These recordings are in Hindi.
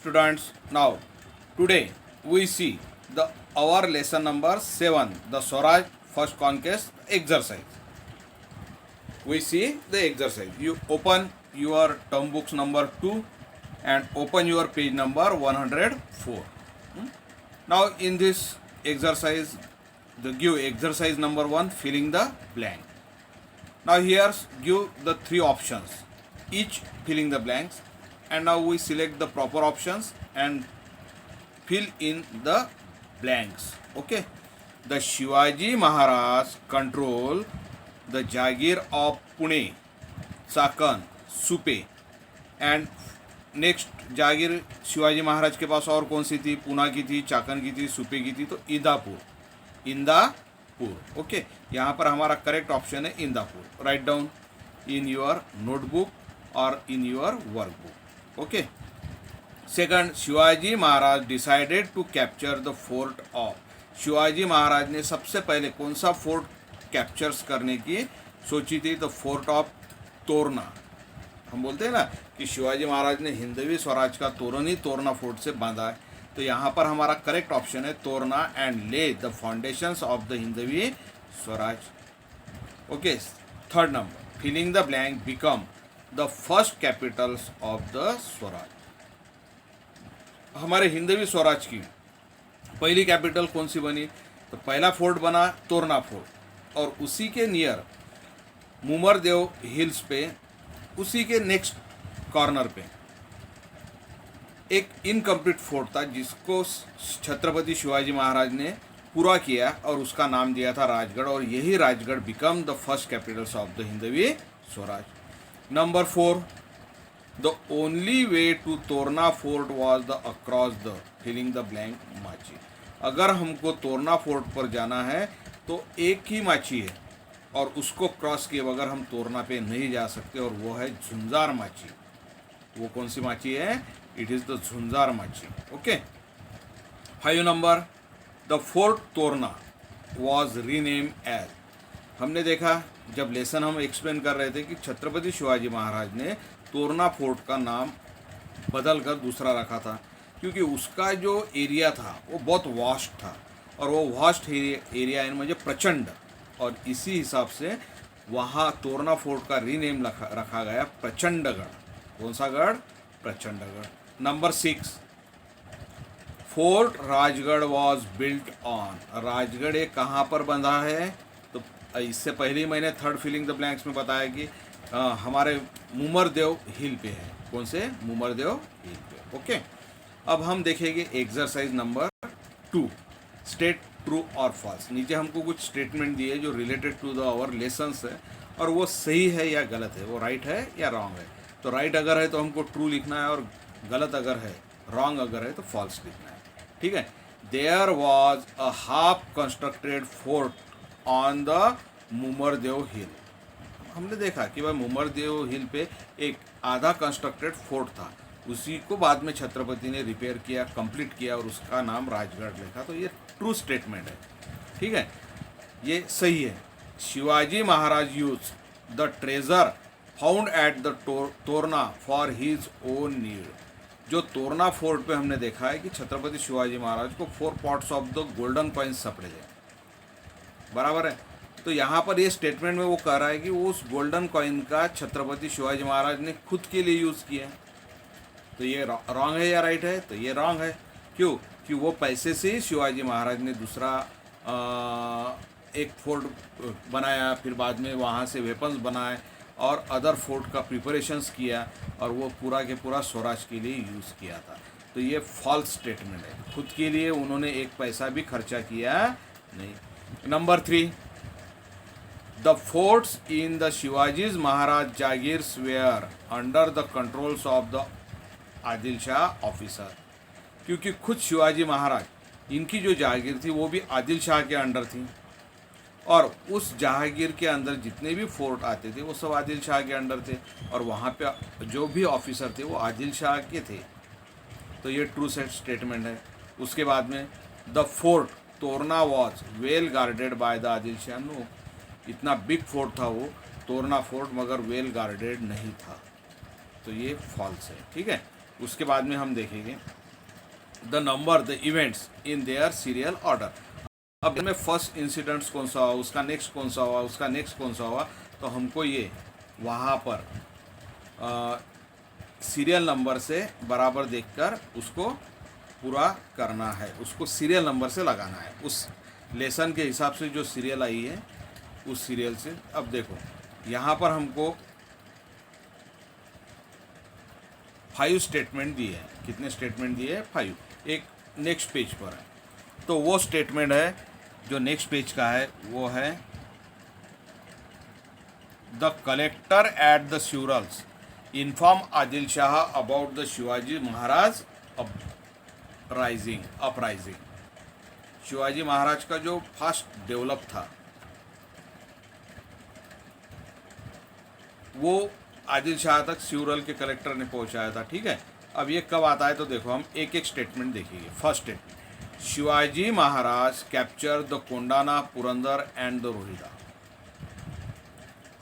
students, now today we see the our lesson number 7, the Swaraj first conquest exercise. We see the exercise. You open your term books number 2 and open your page number 104. Now in this exercise, the give exercise number 1, filling the blank. Now here give the 3 options, each filling the blanks, and now we select the proper options and fill in the blanks. Okay, the Shivaji Maharaj control the Jagir of Pune, Chakan, Supe, and next जागीर शिवाजी महाराज के पास और कौन सी थी? पूना की थी, चाकन की थी, सुपे की थी, तो इंदापुर. ओके, यहाँ पर हमारा करेक्ट ऑप्शन है Indapur. Write down in your notebook और in your workbook. Okay. Second, Shivaji Maharaj decided to capture the fort of. शिवाजी महाराज ने सबसे पहले कौन सा फोर्ट कैप्चर्स करने की सोची थी? The fort of Torna. हम बोलते हैं ना कि शिवाजी महाराज ने हिंदवी स्वराज का तोरण ही तोरना फोर्ट से बांधा है. तो यहाँ पर हमारा करेक्ट ऑप्शन है Torna and lay the foundations of the Hindavi Swaraj. Okay. Third number, filling the blank become the first capitals of the Swaraj. हमारे हिंदवी स्वराज की पहली कैपिटल कौन सी बनी? तो पहला फोर्ट बना तोरना फोर्ट, और उसी के नियर मुमरदेव हिल्स पे, उसी के नेक्स्ट कॉर्नर पे एक इनकम्प्लीट फोर्ट था जिसको छत्रपति शिवाजी महाराज ने पूरा किया और उसका नाम दिया था राजगढ़, और यही Rajgad become the first capitals of the Hindavi Swaraj. Number 4, the only way to Torna fort was the across the filling the blank Machi. अगर हमको तोरना फोर्ट पर जाना है तो एक ही माची है और उसको क्रॉस किए बगैर हम तोरना पे नहीं जा सकते, और वो है झुंझार माची. वो कौन सी माची है? It is the Zunjar Machi. Okay. 5 number, the fort Torna was rename as. हमने देखा जब लेसन हम एक्सप्लेन कर रहे थे कि छत्रपति शिवाजी महाराज ने तोरना फोर्ट का नाम बदल कर दूसरा रखा था, क्योंकि उसका जो एरिया था वो बहुत वास्ट था, और वो वास्ट एरिया म्हणजे प्रचंड, और इसी हिसाब से वहाँ तोरना फोर्ट का रीनेम रखा गया प्रचंडगढ़. कौन सा गढ़? Prachandagad. Number 6, fort Rajgad was built on. Rajgad ये कहाँ पर बंधा है? तो इससे पहले ही मैंने थर्ड फिलिंग द ब्लैंक्स में बताया कि हमारे मुमरदेव हिल पे है. कौन से? मुमरदेव हिल पे. ओके. अब हम देखेंगे एक्सरसाइज नंबर 2, स्टेट ट्रू और फॉल्स. नीचे हमको कुछ स्टेटमेंट दिए जो related to the our lessons है, और वो सही है या गलत है, वो राइट है या रॉन्ग है. तो राइट अगर है तो हमको ट्रू लिखना है, और गलत अगर है, रॉन्ग अगर है तो फॉल्स लिखना है. ठीक है. There was a half constructed fort on the Mumardev hill. हमने देखा कि भाई मुमरदेव हिल पे एक आधा कंस्ट्रक्टेड फोर्ट था, उसी को बाद में छत्रपति ने रिपेयर किया, कंप्लीट किया, और उसका नाम राजगढ़ लिखा. तो ये ट्रू स्टेटमेंट है. ठीक है, ये सही है. Shivaji Maharaj use the treasure found at the Torna for his own need. जो तोरना फोर्ट पे हमने देखा है कि छत्रपति शिवाजी महाराज को 4 pots of the golden coins सपड़े थे. बराबर है. तो यहाँ पर ये स्टेटमेंट में वो कह रहा है कि उस गोल्डन कॉइन का छत्रपति शिवाजी महाराज ने खुद के लिए यूज़ किया. तो ये रॉन्ग है या राइट है? तो ये रॉन्ग है. क्यों? कि वो पैसे से ही शिवाजी महाराज ने दूसरा एक फोर्ट बनाया, फिर बाद में वहाँ से वेपन्स बनाए और अदर फोर्ट का प्रिपरेशंस किया, और वो पूरा के पूरा स्वराज के लिए यूज़ किया था. तो ये फॉल्स स्टेटमेंट है. खुद के लिए उन्होंने एक पैसा भी खर्चा किया नहीं. Number 3, the forts in the Shivaji's Maharaj jagirs were under the controls of the Adil Shah officer. क्योंकि खुद शिवाजी महाराज, इनकी जो जहांगीर थी वो भी आदिल शाह के अंडर थी, और उस जहांगीर के अंदर जितने भी फोर्ट आते थे वो सब आदिल शाह के अंडर थे, और वहाँ पे जो भी ऑफिसर थे वो आदिल शाह के थे. तो ये ट्रू सेट स्टेटमेंट है. उसके बाद में the fort Torna was well guarded by the Adil Shah. No, इतना बिग फोर्ट था वो तोरना फोर्ट, मगर वेल गार्डेड नहीं था. तो ये फॉल्स है. ठीक है. उसके बाद में हम देखेंगे the number the events in their serial order. अब में फर्स्ट इंसिडेंट्स कौन सा हुआ, उसका नेक्स्ट कौन सा हुआ, उसका नेक्स्ट कौन सा हुआ, तो हमको ये वहाँ पर सीरियल नंबर से बराबर देखकर उसको पूरा करना है, उसको सीरियल नंबर से लगाना है, उस लेसन के हिसाब से जो सीरियल आई है उस सीरियल से। अब देखो यहाँ पर हमको 5 स्टेटमेंट दिए हैं। कितने स्टेटमेंट दिए हैं? 5। एक नेक्स्ट पेज पर है, तो वो स्टेटमेंट है जो नेक्स्ट पेज का है, वो है द कलेक्टर एट द श्यूरल्स inform Adil Shah about the Shivaji Maharaj uprising. Shivaji Maharaj का जो फास्ट डेवलप था वो आदिल शाह तक श्यूरल के कलेक्टर ने पहुंचाया था। ठीक है, अब ये कब आता है तो देखो हम एक एक स्टेटमेंट देखेंगे। First statement, Shivaji Maharaj capture the Kondana, Purandar and the Rohida.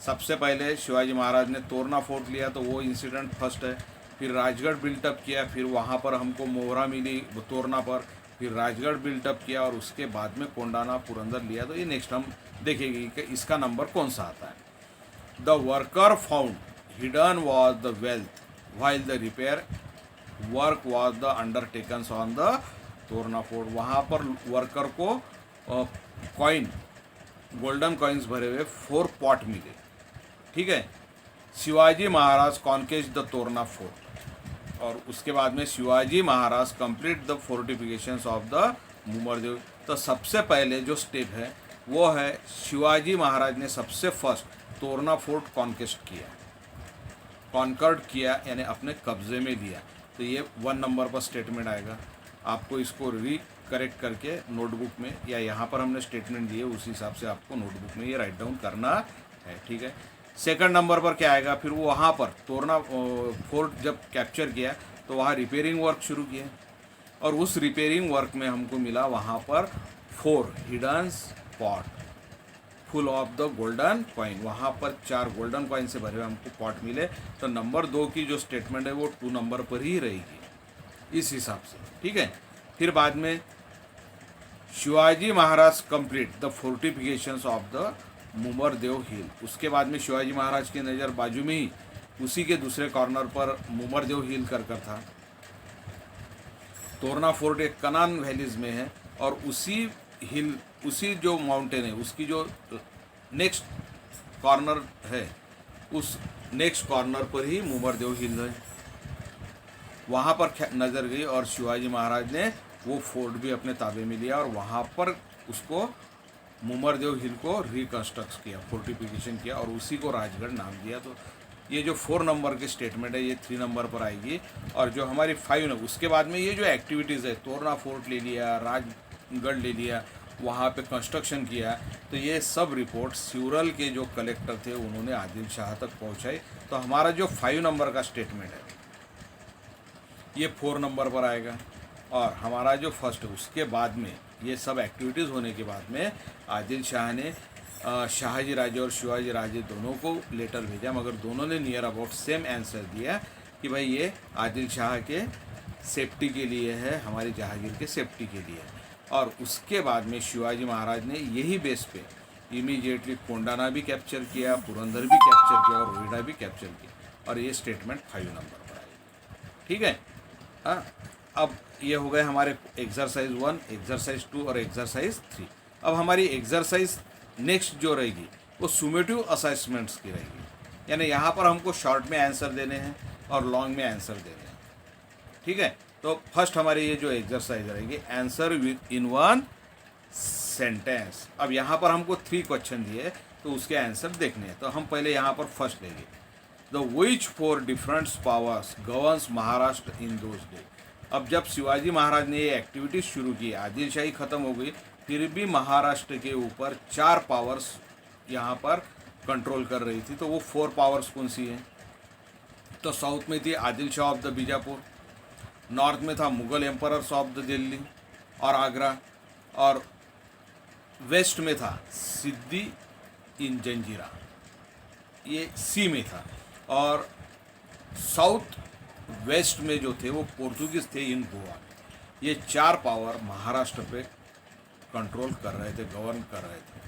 सबसे पहले शिवाजी महाराज ने तोरना फोर्ट लिया, तो वो इंसिडेंट फर्स्ट है। फिर राजगढ़ बिल्टअप किया, फिर वहाँ पर हमको मोहरा मिली तोरना पर, फिर राजगढ़ बिल्टअप किया और उसके बाद में कोंडाना पुरंदर लिया। तो ये नेक्स्ट हम देखेंगे कि इसका नंबर कौन सा आता है। The worker found hidden was the wealth while the repair work was the undertaken on the Torna fort. वहाँ पर वर्कर को कॉइन, गोल्डन कॉइन्स भरे हुए 4 पॉट मिले। ठीक है, Shivaji Maharaj conquests the Torna fort, और उसके बाद में Shivaji Maharaj complete the fortifications of the Mumardev. तो सबसे पहले जो स्टेप है वो है शिवाजी महाराज ने सबसे फर्स्ट तोरना फोर्ट कॉन्केस्ट किया, कॉन्कर्ड किया, यानी अपने कब्जे में लिया। तो ये 1 नंबर पर स्टेटमेंट आएगा। आपको इसको करेक्ट करके नोटबुक में, या यहाँ पर हमने स्टेटमेंट दिए उस हिसाब से आपको नोटबुक में ये राइट डाउन करना है। ठीक है, सेकंड नंबर पर क्या आएगा, फिर वो वहाँ पर तोरना फोर्ट जब कैप्चर किया तो वहाँ रिपेयरिंग वर्क शुरू किया, और उस रिपेयरिंग वर्क में हमको मिला वहाँ पर 4 hidden pot full of the golden coin. वहाँ पर 4 गोल्डन कॉइन से भरे हुए हमको पॉट मिले। तो नंबर 2 की जो स्टेटमेंट है वो 2 नंबर पर ही रहेगी इस हिसाब से। ठीक है, फिर बाद में Shivaji Maharaj complete the fortifications of the Mumardev hill. उसके बाद में शिवाजी महाराज की नज़र बाजू में ही उसी के दूसरे कॉर्नर पर मुमरदेव हिल कर था। तोरना फोर्ट एक कनान वैलीज में है, और उसी हिल, उसी जो माउंटेन है उसकी जो नेक्स्ट कॉर्नर है, उस नेक्स्ट कॉर्नर पर ही मुमरदेव हिल है। वहाँ पर नज़र गई और शिवाजी महाराज ने वो फोर्ट भी अपने ताबे में लिया, और वहाँ पर उसको मुमरदेव हिल को रिकन्स्ट्रक्ट किया, फोर्टिफिकेशन किया, और उसी को राजगढ़ नाम दिया। तो ये जो 4 नंबर की स्टेटमेंट है ये 3 नंबर पर आएगी। और जो हमारी 5 है उसके बाद में ये जो एक्टिविटीज़ है, तोरना फोर्ट ले लिया, राजगढ़ ले लिया, वहाँ पे कंस्ट्रक्शन किया, तो ये सब रिपोर्ट स्यूरल के जो कलेक्टर थे उन्होंने आदिल शाह तक पहुँचाई। तो हमारा जो 5 नंबर का स्टेटमेंट है ये 4 नंबर पर आएगा। और हमारा जो फर्स्ट है उसके बाद में ये सब एक्टिविटीज़ होने के बाद में आदिल शाह ने शाहजी राजे और शिवाजी राजे दोनों को लेटर भेजा, मगर दोनों ने नियर अबाउट सेम आंसर दिया कि भाई ये आदिल शाह के सेफ्टी के लिए है, हमारी जहांगीर के सेफ्टी के लिए है। और उसके बाद में शिवाजी महाराज ने यही बेस पे इमीडिएटली कोंडाना भी कैप्चर किया, पुरंदर भी कैप्चर किया और रोहिड़ा भी कैप्चर किया, और ये स्टेटमेंट 5 नंबर पर आएगी। ठीक है, हाँ, अब ये हो गए हमारे एक्सरसाइज 1, एक्सरसाइज 2 और एक्सरसाइज 3। अब हमारी एक्सरसाइज नेक्स्ट जो रहेगी वो सुमेटिव असेसमेंट्स की रहेगी, यानी यहाँ पर हमको शॉर्ट में आंसर देने हैं और लॉन्ग में आंसर देने हैं। ठीक है, तो फर्स्ट हमारी ये जो एक्सरसाइज रहेगी आंसर इन 1 सेंटेंस। अब यहाँ पर हमको 3 क्वेश्चन दिए तो उसके आंसर देखने हैं। तो हम पहले यहाँ पर फर्स्ट लेंगे, the which 4 different powers governs Maharashtra in those day. अब जब शिवाजी महाराज ने ये एक्टिविटी शुरू की, आदिल शाही ख़त्म हो गई, फिर भी महाराष्ट्र के ऊपर 4 पावर्स यहाँ पर कंट्रोल कर रही थी। तो वो 4 पावर्स कौन सी हैं? तो साउथ में थी Adil Shah of the Bijapur, north में था Mughal emperors of the Delhi और आगरा, और वेस्ट में था सिद्दी इन जंजीरा, ये सी में था, और साउथ वेस्ट में जो थे वो पोर्तुगीज़ थे इन गोवा। ये 4 पावर महाराष्ट्र पे कंट्रोल कर रहे थे, गवर्न कर रहे थे,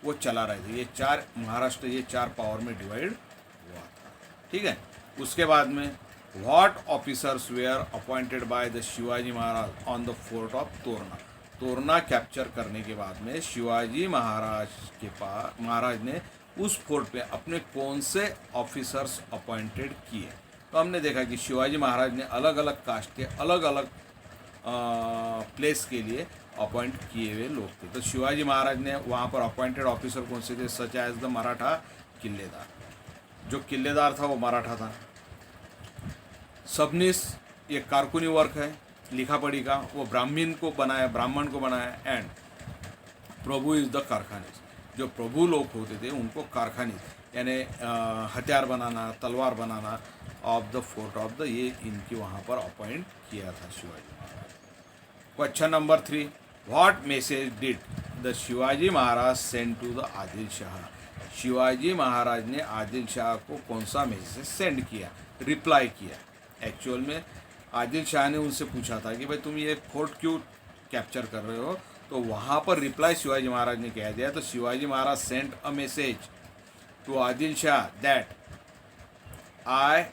वो चला रहे थे। ये 4 महाराष्ट्र ये 4 पावर में डिवाइड हुआ था, ठीक है। उसके बाद में what officers were appointed by the Shivaji Maharaj on the fort of Torna. Torna capture करने के बाद में शिवाजी महाराज ने उस फोर्ट पे अपने कौन से ऑफिसर्स अपॉइंटेड किए। तो हमने देखा कि शिवाजी महाराज ने अलग अलग कास्ट के अलग अलग प्लेस के लिए अपॉइंट किए हुए लोग थे। तो शिवाजी महाराज ने वहाँ पर अपॉइंटेड ऑफिसर कौन से थे, सच एज द मराठा किलेदार। जो किलेदार था वो मराठा था। सबनीस ये कारकुनी वर्क है, लिखा पढ़ी का, वो ब्राह्मण को बनाया। And Prabhu is the Karkhanis, जो प्रभु लोग होते थे उनको कारखानिस यानी हथियार बनाना, तलवार बनाना of the fort of the, ये इनकी वहाँ पर अपॉइंट किया था Shivaji Maharaj. Question number 3, what message did the Shivaji Maharaj send to the Adil Shah. Shivaji महाराज ने आदिल शाह को कौन सा मैसेज सेंड किया, रिप्लाई किया। एक्चुअल में आदिल शाह ने उनसे पूछा था कि भाई तुम ये फोर्ट क्यों कैप्चर कर रहे हो, तो वहाँ पर रिप्लाई शिवाजी महाराज ने कह दिया। तो Shivaji Maharaj sent a message to Adil Shah that I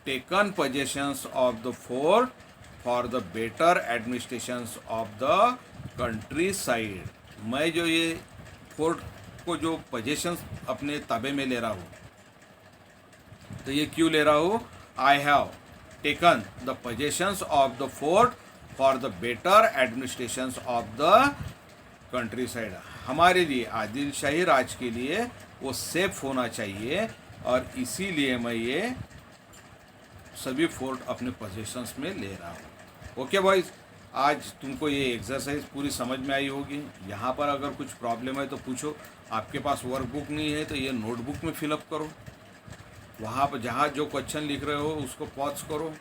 taken possessions of the fort for the better administrations of the countryside. मैं जो ये फोर्ट को जो पोजेशंस अपने ताबे में ले रहा हूँ, तो ये क्यों ले रहा हूँ, I have taken the possessions of the fort for the better administrations of the country side. हमारे लिए आदिल शाही राज के लिए वो सेफ होना चाहिए, और इसीलिए मैं ये सभी फोर्ट अपने पोजेशंस में ले रहा हूँ। ओके बॉयज़, आज तुमको ये एक्सरसाइज पूरी समझ में आई होगी। यहाँ पर अगर कुछ प्रॉब्लम है तो पूछो। आपके पास वर्कबुक नहीं है तो ये नोटबुक में फिलअप करो। वहाँ पर जहाँ जो क्वेश्चन लिख रहे हो उसको पॉज करो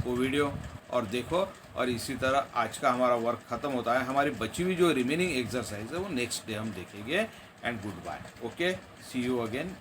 वो वीडियो और देखो। और इसी तरह आज का हमारा वर्क ख़त्म होता है। हमारी बची हुई जो रिमेनिंग एक्सरसाइज है वो नेक्स्ट डे हम देखेंगे। And good bye. Okay, see you again.